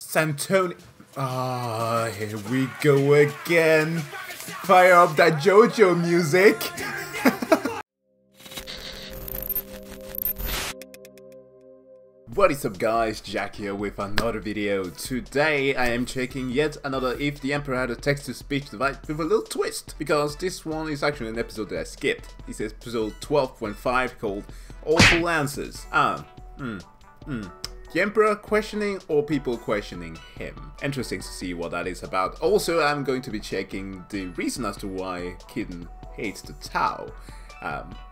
Santoni. Ah, here we go again. Fire up that JoJo music. What is up guys, Jack here with another video. Today I am checking yet another If the Emperor Had a Text-to-Speech device with a little twist, because this one is actually an episode that I skipped. It's episode 12.5 called Awful Answers. The Emperor questioning or people questioning him. Interesting to see what that is about. Also, I'm going to be checking the reason as to why Kitten hates the Tao.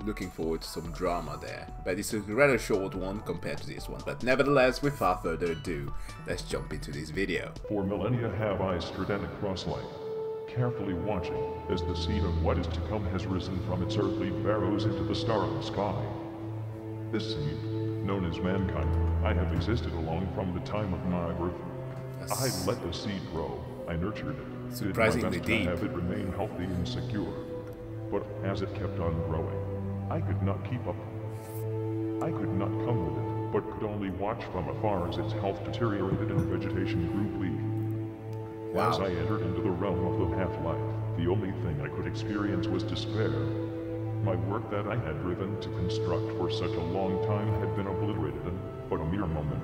Looking forward to some drama there. But it's a rather short one compared to this one. But nevertheless, without further ado, let's jump into this video. For millennia have I stood at a crosslight, carefully watching as the seed of what is to come has risen from its earthly barrows into the starlit sky. This seed, known as mankind, I have existed along from the time of my birth. I let the seed grow. I nurtured it. Surprisingly did my best deep. to have it remain healthy and secure. But as it kept on growing, I could not keep up. I could not come with it, but could only watch from afar as its health deteriorated and vegetation grew bleak. Wow. As I entered into the realm of the half-life, the only thing I could experience was despair. My work that I had driven to construct for such a long time had been obliterated in but a mere moment.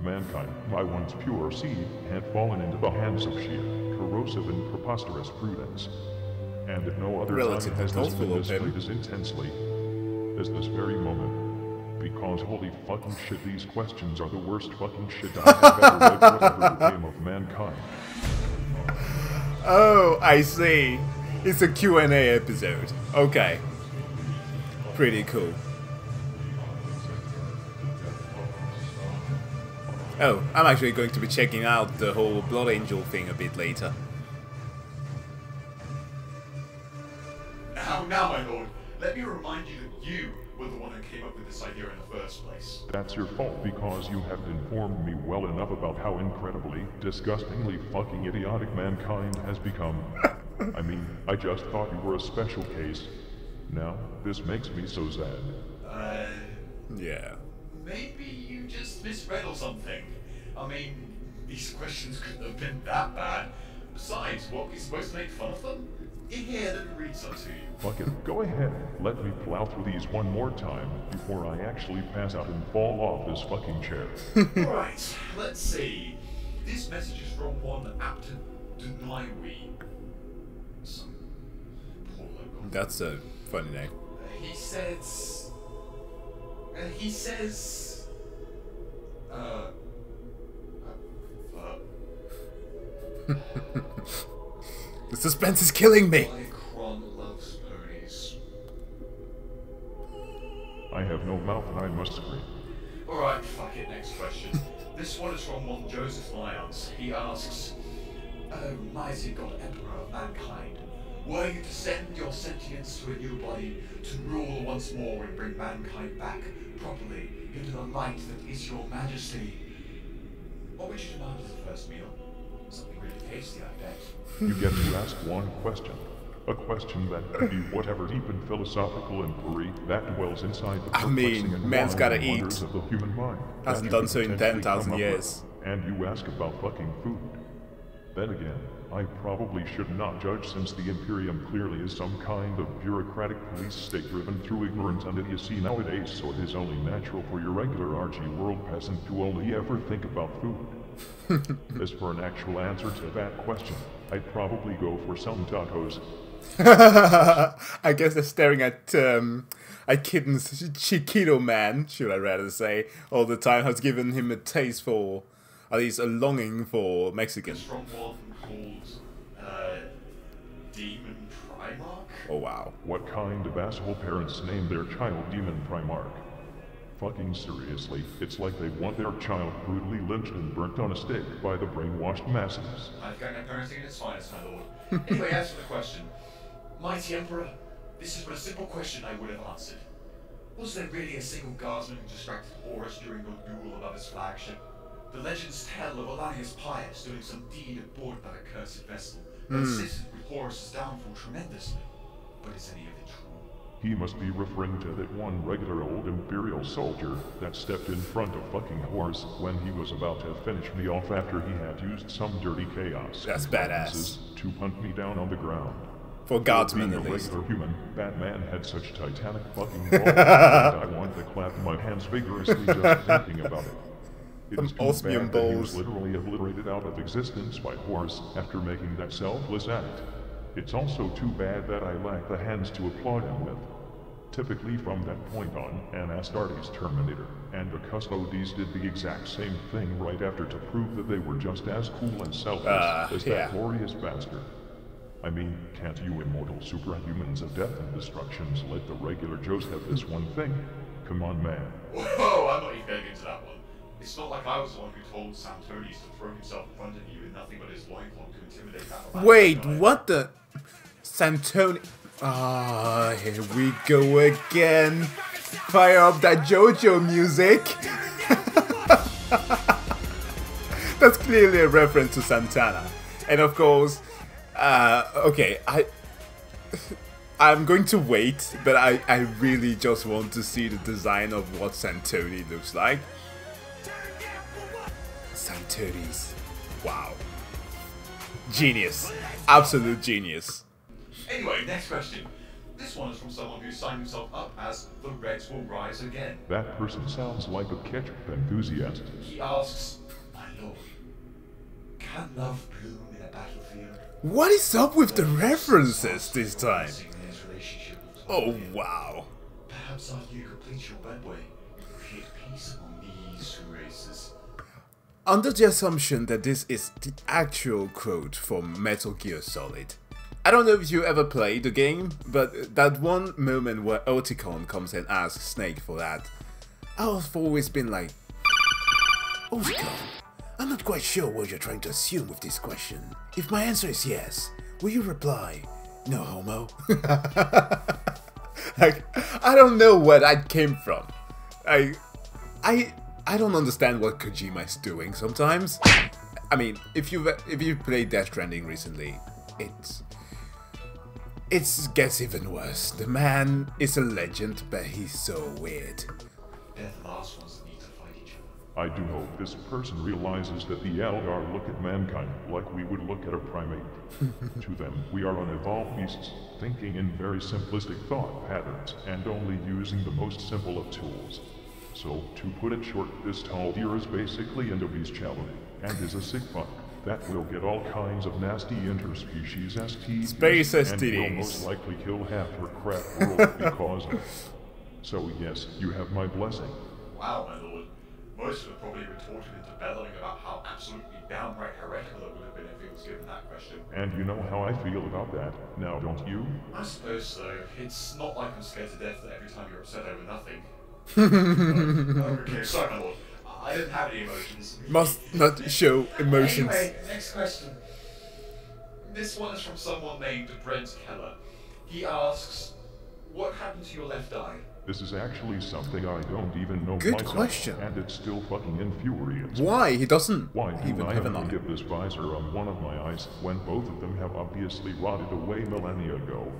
Mankind, my once pure seed, had fallen into the hands of sheer, corrosive and preposterous prudence. And at no other time has this been displayed as intensely as this very moment. Because holy fucking shit, these questions are the worst fucking shit I have ever read whatever became of mankind. Oh, I see. It's a Q&A episode. Okay. Pretty cool. Oh, I'm actually going to be checking out the whole Blood Angel thing a bit later. Now, my lord, let me remind you that you were the one who came up with this idea in the first place. That's your fault because you haven't informed me well enough about how incredibly, disgustingly fucking idiotic mankind has become. I mean, I just thought you were a special case. Now, this makes me so sad. Yeah. Maybe you just misread or something. I mean, these questions couldn't have been that bad. Besides, what, we supposed to make fun of them? Here, let me read some to you. Fuck it, go ahead. Let me plow through these one more time before I actually pass out and fall off this fucking chair. Alright, let's see. This message is from one Apton Denaiwi. Some poor local. That's a funny name. He says... The suspense is killing me. Kron loves ponies. I have no mouth and I must scream. Alright, fuck it, next question. This one is from one Joseph Lyons. He asks, "Oh, mighty God, Emperor of mankind, were you to send your sentience to a new body to rule once more and bring mankind back properly into the light that is your majesty? What would you demand as the first meal? Something really tasty, I bet." You get to ask one question. A question that could be whatever deep and philosophical inquiry that dwells inside the perplexing and man's gotta wandering eat. wonders of the human mind. Hasn't that you done so in potentially 10,000 come up years. with. And you ask about fucking food. Then again, I probably should not judge, since the Imperium clearly is some kind of bureaucratic police state driven through ignorance and idiocy nowadays, so it is only natural for your regular Archie world peasant to only ever think about food. As for an actual answer to that question, I'd probably go for some tacos. I guess they're staring at Kitten's Chiquito man, should I rather say, all the time, has given him a taste for, at least a longing for Mexican. It's from one called, Demon Primarch? Oh wow. What kind of asshole parents name their child Demon Primarch? Fucking seriously, it's like they want their child brutally lynched and burnt on a stake by the brainwashed masses. I've got no parenting in its finest, my lord. Anyway, as for the question, mighty Emperor, this is but a simple question I would have answered. Was there really a single guardsman who distracted Horus during your duel above his flagship? The legends tell of Olanius Pius doing some deed aboard that accursed vessel that assisted with Horus's downfall tremendously. But is any of it true? He must be referring to that one regular old Imperial soldier that stepped in front of fucking horse when he was about to finish me off after he had used some dirty chaos That's badass. to hunt me down on the ground. For Guardsman Being at a least. regular human, Batman had such titanic fucking balls that I wanted to clap my hands vigorously just thinking about it. It is too osmium bad that he was balls. literally obliterated out of existence by Horus after making that selfless act. It's also too bad that I lack the hands to applaud him with. Typically from that point on, an Astartes Terminator and the Custodes did the exact same thing right after to prove that they were just as cool and selfless as yeah. that glorious bastard. I mean, can't you immortal superhumans of death and destructions let the regular Joes have this one thing? Come on, man. Whoa, I'm not even getting into that one. It's not like I was the one who told Santonis to throw himself in front of you with nothing but his loincloth to intimidate that. Wait, what the? Santoni. Ah, here we go again. Fire up that JoJo music. That's clearly a reference to Santana. And of course, okay, I'm going to wait, but I really just want to see the design of what Santoni looks like. Santonis. Wow. Genius. Absolute genius. Anyway, next question. This one is from someone who signed himself up as The Reds Will Rise Again. That person sounds like a ketchup enthusiast. He asks, my lord, can love bloom in a battlefield? What is up with the references this time? Oh, wow. Perhaps after you complete your bedway, you create peace among these two races. Under the assumption that this is the actual quote from Metal Gear Solid. I don't know if you ever played the game, but that one moment where Oticon comes and asks Snake for that, I've always been like, Oticon, I'm not quite sure what you're trying to assume with this question. If my answer is yes, will you reply, no homo? Like, I don't know where that came from. I don't understand what Kojima is doing sometimes. I mean, if you've played Death Stranding recently, it gets even worse. The man is a legend, but he's so weird. They're the last ones that need to fight each other. I do hope this person realizes that the Eldar look at mankind like we would look at a primate. To them, we are unevolved beasts, thinking in very simplistic thought patterns, and only using the most simple of tools. So, to put it short, this tall deer is basically into bestiality, and is a sick fuck that will get all kinds of nasty interspecies STDs, Space and STDs. will most likely kill half her crap world because of it. So yes, you have my blessing. Wow, my lord. Most of them probably retorted into bellowing about how absolutely downright heretical it would have been if it was given that question. And you know how I feel about that, now don't you? I suppose so. It's not like I'm scared to death that every time you're upset over nothing. Okay, sorry, my lord. I didn't have any emotions. Must not show emotions. Anyway, next question. This one is from someone named Brent Keller. He asks, what happened to your left eye? This is actually something I don't even know Good myself, question. and it still fucking infuriates me. Why? He doesn't Why do even I have an have to eye. get this visor on one of my eyes when both of them have obviously rotted away millennia ago?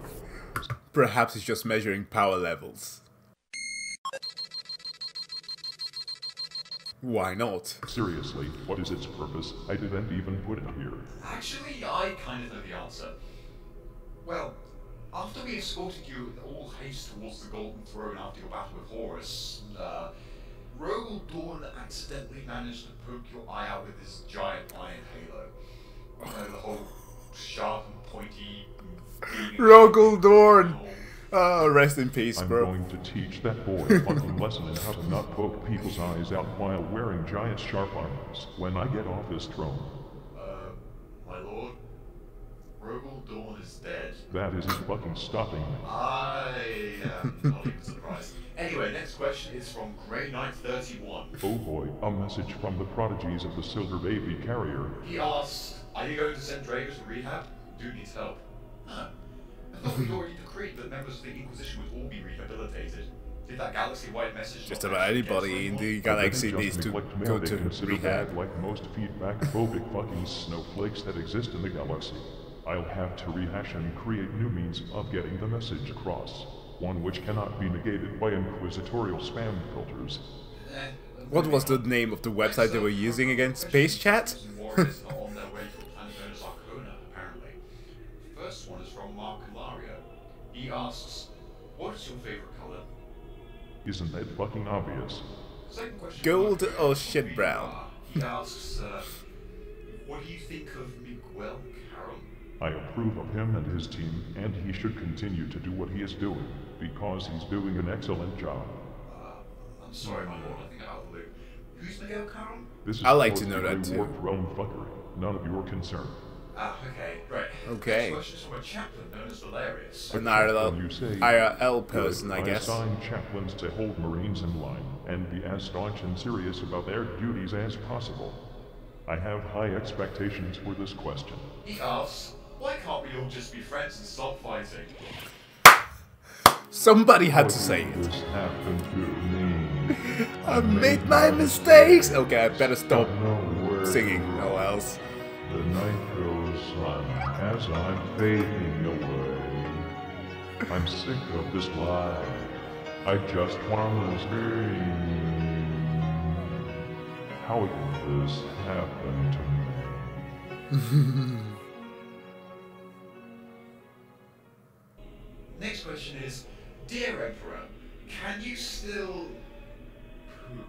Perhaps he's just measuring power levels. Why not? Seriously, what is its purpose? I didn't even put it here. Actually, I kind of know the answer. Well, after we escorted you in all haste towards the Golden Throne after your battle with Horus, Rogel Dawn accidentally managed to poke your eye out with his giant iron halo. You know, the whole sharp and pointy... Rogel Dawn! Oh, rest in peace, I'm bro. going to teach that boy a fucking lesson in how to not poke people's eyes out while wearing giant sharp arms when I get off this throne. My lord, Rogel Dawn is dead. That isn't fucking stopping me. I am not even surprised. Anyway, next question is from Grey Knight 31. Oh boy, a message from the prodigies of the Silver Baby Carrier. He asks, are you going to send Drago to rehab? Dude needs help. Huh. I thought we'd already decreed that members of the Inquisition would all be rehabilitated. Did that galaxy-wide message... Just not about actually get anybody in someone? the galaxy I didn't needs just to neglect go mail to to consider rehab. bad like most feedback-phobic fucking snowflakes that exist in the galaxy. I'll have to rehash and create new means of getting the message across. one which cannot be negated by inquisitorial spam filters. What was the name of the website they were using again? Space Chat? Warriors are on their way to a planet known as Arcona, apparently. The first one is from Mark Hilario. He asks, what is your favorite color? Isn't that fucking obvious? Second question. Gold or shit brown? He asks, what do you think of Miguel Caron? I approve of him and his team, and he should continue to do what he is doing, because he's doing an excellent job. I'm sorry, my lord, I think I'm out of the loop. Who's Miguel Caron? This is I like to supposed know be that too. your own fuckery, none of your concern. Ah, okay, right. Okay. Next question is from a chaplain known as Valerius. An When you say IRL person, I good, guess. I assign chaplains to hold Marines in line and be as staunch and serious about their duties as possible. I have high expectations for this question. He asks, why can't we all just be friends and stop fighting? Somebody had to say What it. This happened to me. I made my mistakes! Okay, I better stop No word. singing, or else. The night goes on as I'm fading away. I'm sick of this life. I just wanna scream. How did this happen to me? Next question is, dear Emperor, can you still poop?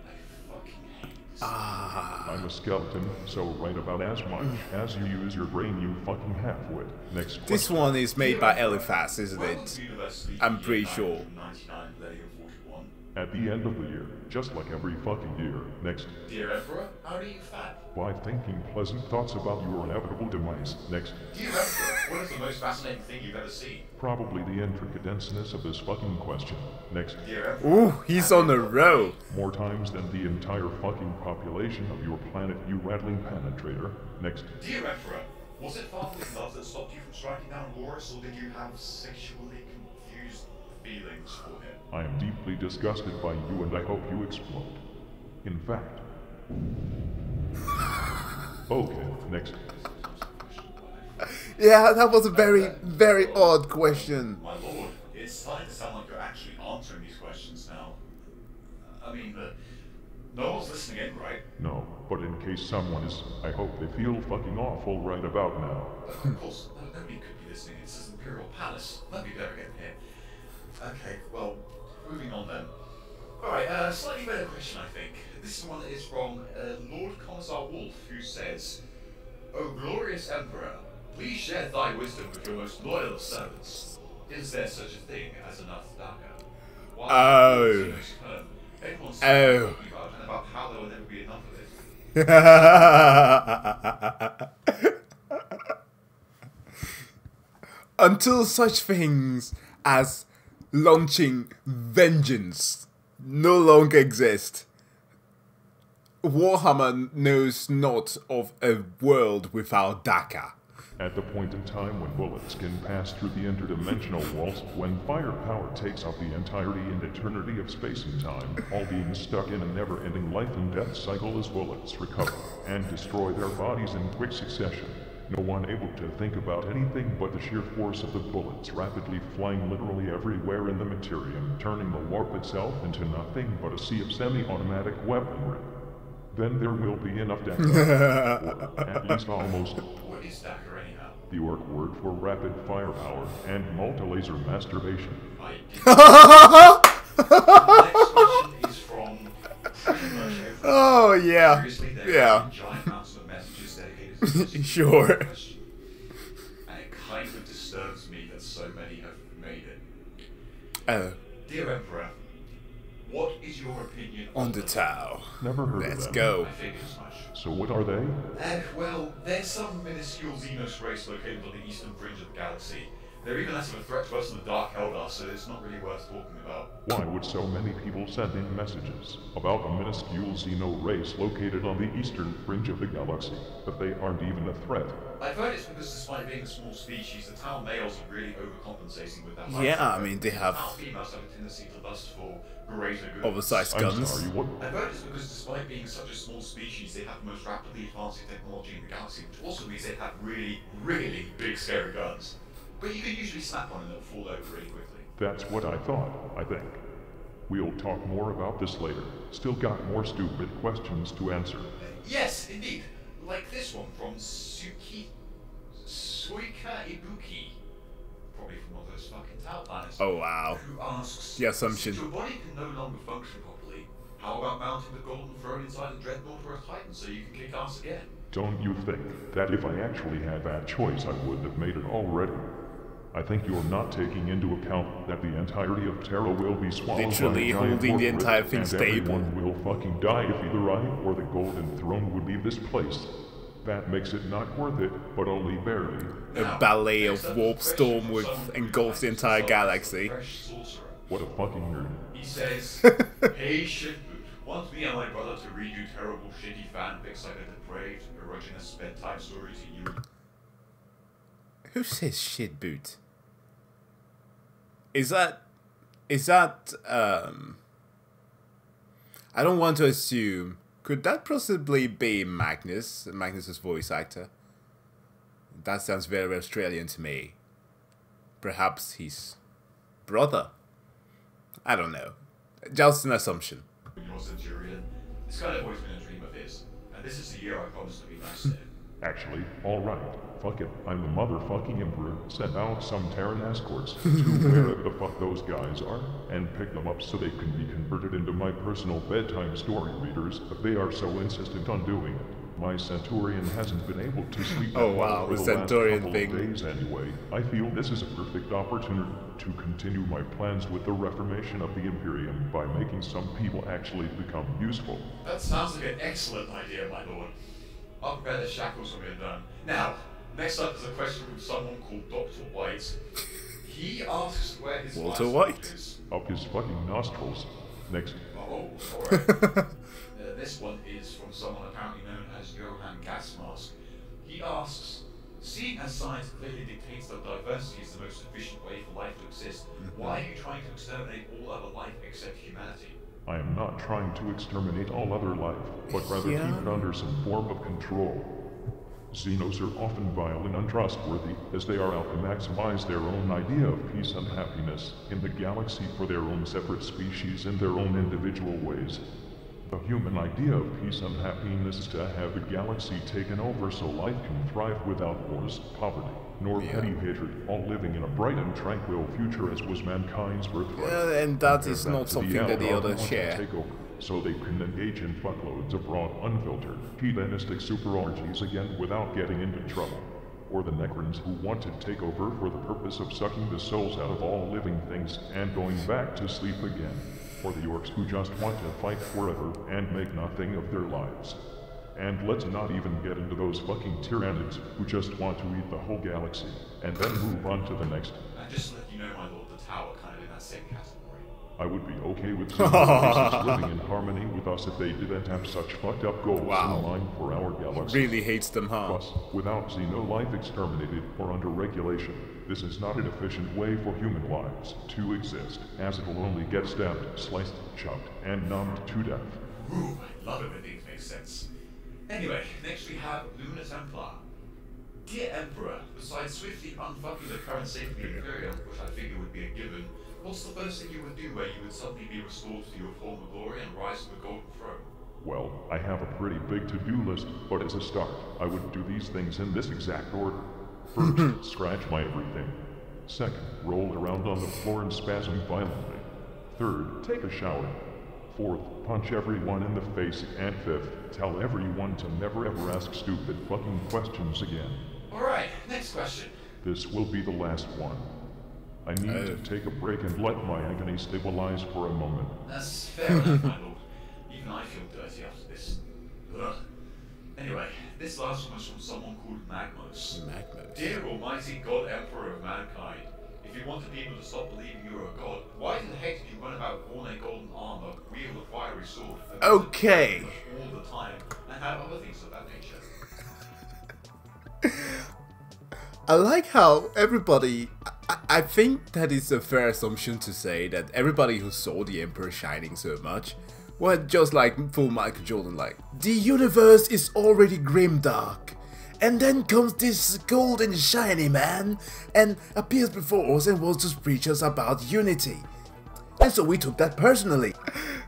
I fucking hate this. I'm a skeleton, so write about as much as you use your brain, you fucking half-wit. Next question. This one is made by Eliphas, isn't Welcome it? to university I'm year pretty 9, sure. 99, Millennium 41. At the end of the year, just like every fucking year. Next. Dear Emperor, how do you fat? By thinking pleasant thoughts about your inevitable demise. Next. Dear Emperor, what is the most fascinating thing you've ever seen? Probably the intricate denseness of this fucking question. Next. Dear Emperor, Ooh, he's on a row. More times than the entire fucking population of your planet, you rattling penetrator. Next. Dear Emperor, was it fatherly love that stopped you from striking down Horus, or did you have sexually confused feelings for him? I am deeply disgusted by you and I hope you explode. In fact. Okay, next. Yeah, that was a very, very odd question. My lord, it's starting to sound like you're actually answering these questions now. I mean, no one's listening in, right? No, but in case someone is, I hope they feel fucking awful right about now. Of course, nobody could be listening. It's this Imperial Palace. Nobody could ever get in here. Okay, well, moving on then. Alright, slightly better question, I think. This one is from Lord Commissar Wolf, who says, O glorious Emperor, please share thy wisdom with your most loyal of servants. Is there such a thing as enough daga? Oh. Everyone's Oh. talking about and about how there will never be enough of it. Until such things as launching vengeance no longer exist, Warhammer knows not of a world without Daka. At the point in time when bullets can pass through the interdimensional walls, when firepower takes up the entirety and eternity of space and time, all being stuck in a never-ending life and death cycle as bullets recover and destroy their bodies in quick succession. No one able to think about anything but the sheer force of the bullets rapidly flying literally everywhere in the materium, turning the warp itself into nothing but a sea of semi-automatic weaponry. Then there will be enough Daka, or at least almost. What is Dagger anyhow? The orc word for rapid firepower and multi-laser masturbation. I did. The next question is from pretty much everyone. Oh yeah, Seriously, there yeah, are giant amounts of messages dedicated to this sure. question. And it kind of disturbs me that so many have made it. Oh, Dear Emperor, what is your opinion on the Tau. Never heard Let's of them. go. I figured as much. So what are they? Well, there's some minuscule Xenos race located on the eastern fringe of the galaxy. They're even less of a threat to us than the Dark Eldar, so it's not really worth talking about. Why would so many people send in messages about a minuscule xeno race located on the eastern fringe of the galaxy, but they aren't even a threat? I've heard it's because despite being a small species, the Tau males are really overcompensating with that. Yeah, I mean they have Tau females have a tendency to lust for greater good. oversized I'm guns. sorry, what? I've heard it's because despite being such a small species, they have the most rapidly advancing technology in the galaxy, which also means they have really, really big scary guns. But you can usually snap on and it'll fall over really quickly. That's what I thought, I think. We'll talk more about this later. Still got more stupid questions to answer. Yes, indeed. Like this one from Suika Ibuki. Probably from one of those fucking Tau planets. Oh wow. Who asks, The assumption. since your body can no longer function properly, how about mounting the golden throne inside the Dreadnought or a Titan so you can kick ass again? Don't you think that if I actually had that choice, I would have made it already? I think you're not taking into account that the entirety of Terra will be swallowed Literally by a giant holding the fortress, entire thing and stable. everyone will fucking die if either I or the Golden Throne would leave this place. That makes it not worth it, but only barely. A ballet of warp storm with engulfs the entire galaxy. What a fucking nerd. He says, hey shitboot, want me and my brother to read you terrible shitty fanfics like a depraved, erogenous bedtime story to you? Who says shit boot? Is that I don't want to assume. Could that possibly be Magnus's voice actor? That sounds very Australian to me. Perhaps his brother? I don't know. Just an assumption. Your Centurion. This kind of always been a dream of his, and this is the year I promised to be nice to him. Actually, alright. Fuck it. I'm the motherfucking Emperor. Send out some Terran escorts to where the fuck those guys are, and pick them up so they can be converted into my personal bedtime story readers if they are so insistent on doing it. My Centurion hasn't been able to sleep Oh, that wow, well for the the last Centurion couple thing. of days anyway. I feel this is a perfect opportunity to continue my plans with the reformation of the Imperium by making some people actually become useful. That sounds like an excellent idea, my lord. I'll prepare the shackles when we're done. Now, next up is a question from someone called Dr. White. He asks where his Walter last White? book is. Up his fucking nostrils. Next. Oh, alright. This one is from someone apparently known as Johann Gasmask. He asks, seeing as science clearly dictates that diversity is the most efficient way for life to exist, why are you trying to exterminate all other life except humanity? I am not trying to exterminate all other life, but rather Yeah. keep it under some form of control. Xenos are often vile and untrustworthy, as they are out to maximize their own idea of peace and happiness in the galaxy for their own separate species in their own individual ways. The human idea of peace and happiness is to have the galaxy taken over so life can thrive without wars, poverty, nor petty hatred, all living in a bright and tranquil future as was mankind's birthright. And that Compare is not to something that the outlaws who others want to share. take over, so they can engage in fuckloads of raw, unfiltered, hedonistic super orgies again without getting into trouble. Or the Necrons who want to take over for the purpose of sucking the souls out of all living things and going back to sleep again. Or the Orcs who just want to fight forever and make nothing of their lives. And let's not even get into those fucking Tyranids who just want to eat the whole galaxy, and then move on to the next. And just to let you know, my lord, the tower kind of in that same category. I would be okay with seeing races living in harmony with us if they didn't have such fucked up goals Wow. in mind for our galaxy. Really hates them, huh? Plus, without Xeno life exterminated or under regulation, this is not an efficient way for human lives to exist, as it will only get stabbed, sliced, chopped, and numbed to death. Ooh, I love it when things make sense. Anyway, next we have Lunar Templar. Dear Emperor, besides swiftly unfucking the current state of the Imperium, which I figure would be a given, what's the first thing you would do where you would suddenly be restored to your former glory and rise to the Golden Throne? Well, I have a pretty big to-do list, but as a start, I would do these things in this exact order. First, scratch my everything. Second, roll around on the floor and spasm violently. Third, take a shower. Fourth, punch everyone in the face. And fifth, tell everyone to never ever ask stupid fucking questions again. Alright, next question. This will be the last one. I need to take a break and let my agony stabilize for a moment. That's fair enough, my lord. Even I feel dirty after this. Ugh. Anyway, this last one was from someone called Magmos. Magmos. Dear Almighty God Emperor of mankind, if you wanted people to stop believing you are a god, why the heck did you run about with ornate golden armor, wield a fiery sword, and Okay. all the time, and have other things of that nature? I like how everybody... I think that is a fair assumption to say that everybody who saw the Emperor shining so much were just like full Michael Jordan, like, the universe is already grimdark, And then comes this golden shiny man and appears before us and wants to preach us about unity. And so we took that personally.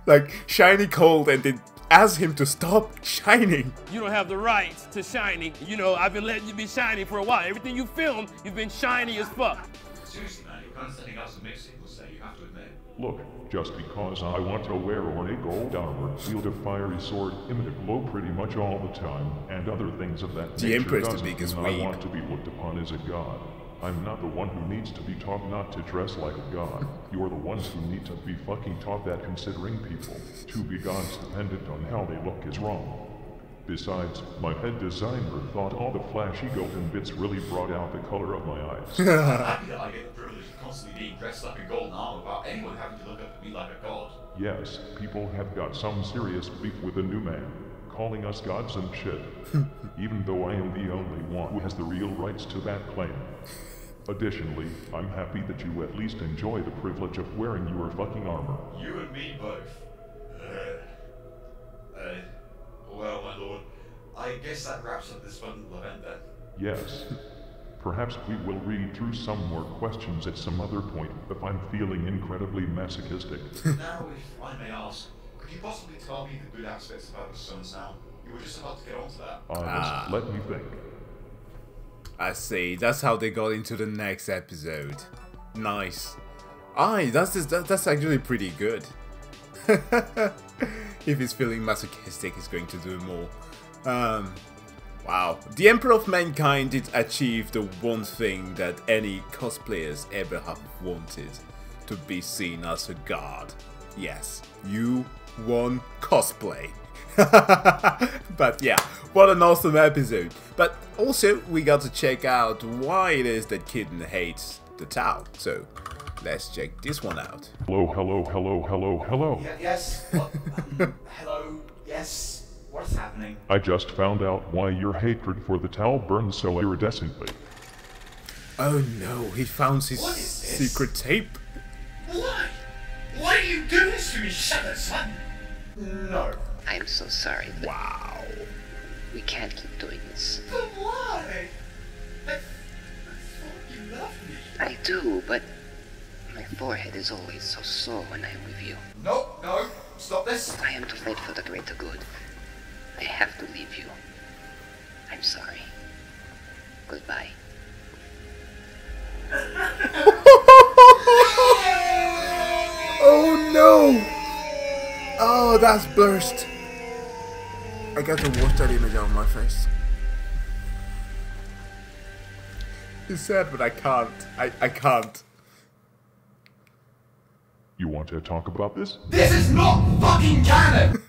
Like, shiny cold, and then asked him to stop shining. You don't have the right to shiny. You know, I've been letting you be shiny for a while. Everything you film, you've been shiny as fuck. Seriously, man, you're kind of sending out some mixed signals there, you have to admit. Look, just because I want to wear ornate gold armor, wield a fiery sword, emit a glow pretty much all the time, and other things of that The nature Emperor's the doesn't biggest mean I weeb. want to be looked upon as a god. I'm not the one who needs to be taught not to dress like a god. You're the ones who need to be fucking taught that considering people to be gods dependent on how they look is wrong. Besides, my head designer thought all the flashy golden bits really brought out the color of my eyes. I'm happy that I get the privilege of constantly being dressed up in golden armor without anyone having to look up at me like a god. Yes, people have got some serious beef with the new man, calling us gods and shit. Even though I am the only one who has the real rights to that claim. Additionally, I'm happy that you at least enjoy the privilege of wearing your fucking armor. You and me both. Well, my lord, I guess that wraps up this fun little event then. Yes. Perhaps we will read through some more questions at some other point if I'm feeling incredibly masochistic. Now, if I may ask, could you possibly tell me the good aspects about the sun sound? You were just about to get onto that. Let me think. I see, that's how they got into the next episode. Nice. Aye, that's actually pretty good. If he's feeling masochistic, he's going to do more. Wow. The Emperor of Mankind did achieve the one thing that any cosplayers ever have wanted. To be seen as a god. Yes, you won cosplay. But yeah, what an awesome episode. But also, we got to check out why it is that Kitten hates the Tau. So, let's check this one out. Hello, hello, hello, hello, hello. Yes, what? Hello, yes, what's happening? I just found out why your hatred for the Tau burns so iridescently. Oh no, he found his What is this? secret tape. Why? Why do you do this to me, Shadow Son? No. I'm so sorry, but Wow. we can't keep doing this. But why? I thought you loved me. I do, but my forehead is always so sore when I'm with you. No, no, stop this. I am to fight for the greater good. I have to leave you. I'm sorry. Goodbye. Oh no! Oh, that's burst. I got to wash that image out of my face. It's sad, but I can't. I can't. You want to talk about this? This is not fucking canon!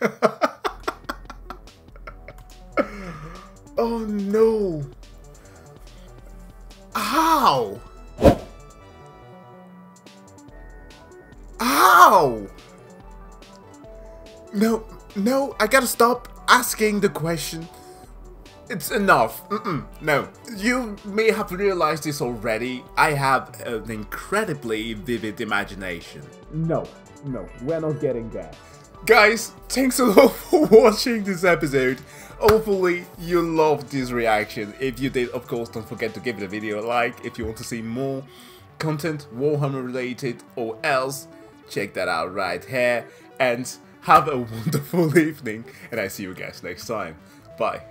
Oh no! How? How? No, I gotta stop asking the question. It's enough. No. You may have realized this already. I have an incredibly vivid imagination. No, we're not getting there. Guys, thanks a lot for watching this episode. Hopefully you loved this reaction. If you did, of course, don't forget to give the video a like. If you want to see more content Warhammer related or else, check that out right here. And have a wonderful evening. And I see you guys next time. Bye.